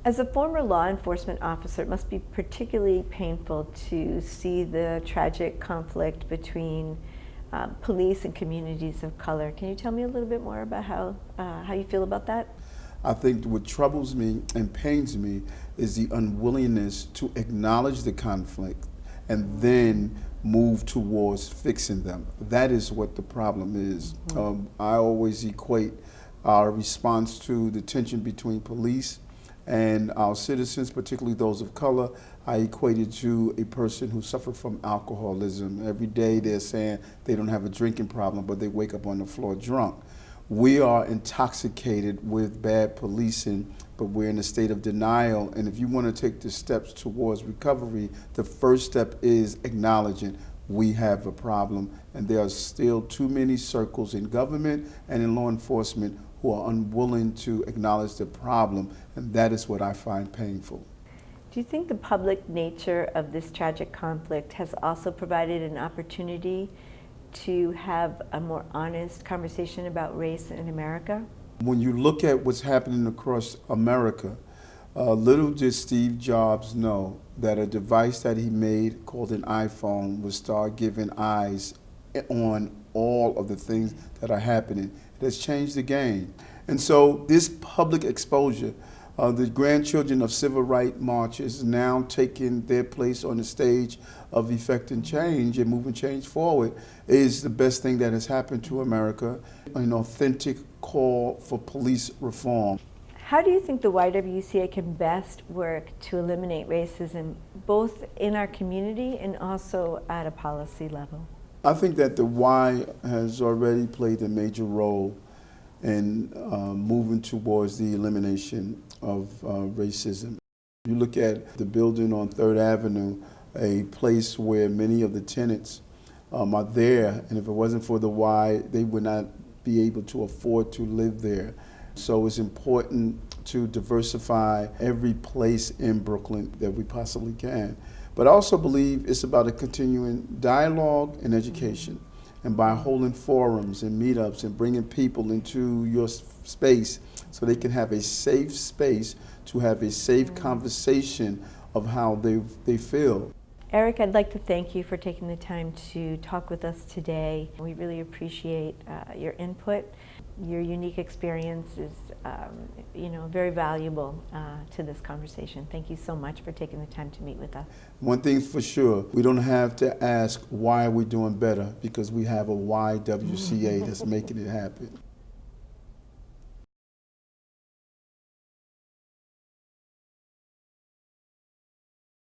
As a former law enforcement officer, it must be particularly painful to see the tragic conflict between police and communities of color. Can you tell me a little bit more about how you feel about that? I think what troubles me and pains me is the unwillingness to acknowledge the conflict and then move towards fixing them. That is what the problem is. I always equate our response to the tension between police and our citizens, particularly those of color. I equate it to a person who suffered from alcoholism. Every day they're saying they don't have a drinking problem, but they wake up on the floor drunk. We are intoxicated with bad policing, but we're in a state of denial. And if you want to take the steps towards recovery, the first step is acknowledging we have a problem. And there are still too many circles in government and in law enforcement who are unwilling to acknowledge the problem. And that is what I find painful. Do you think the public nature of this tragic conflict has also provided an opportunity to have a more honest conversation about race in America? When you look at what's happening across America, little did Steve Jobs know that a device that he made called an iPhone would start giving eyes on all of the things that are happening. It has changed the game. And so this public exposure, the grandchildren of civil rights marches now taking their place on the stage of effecting change and moving change forward, is the best thing that has happened to America, an authentic call for police reform. How do you think the YWCA can best work to eliminate racism, both in our community and also at a policy level? I think that the Y has already played a major role in moving towards the elimination of racism. You look at the building on 3rd Avenue, a place where many of the tenants are there, and if it wasn't for the Y, they would not be able to afford to live there. So it's important to diversify every place in Brooklyn that we possibly can. But I also believe it's about a continuing dialogue and education. And by holding forums and meetups and bringing people into your space so they can have a safe space to have a safe conversation of how they feel. Eric, I'd like to thank you for taking the time to talk with us today. We really appreciate your input. Your unique experience is very valuable to this conversation. Thank you so much for taking the time to meet with us. One thing's for sure, we don't have to ask why are we doing better, because we have a YWCA that's making it happen.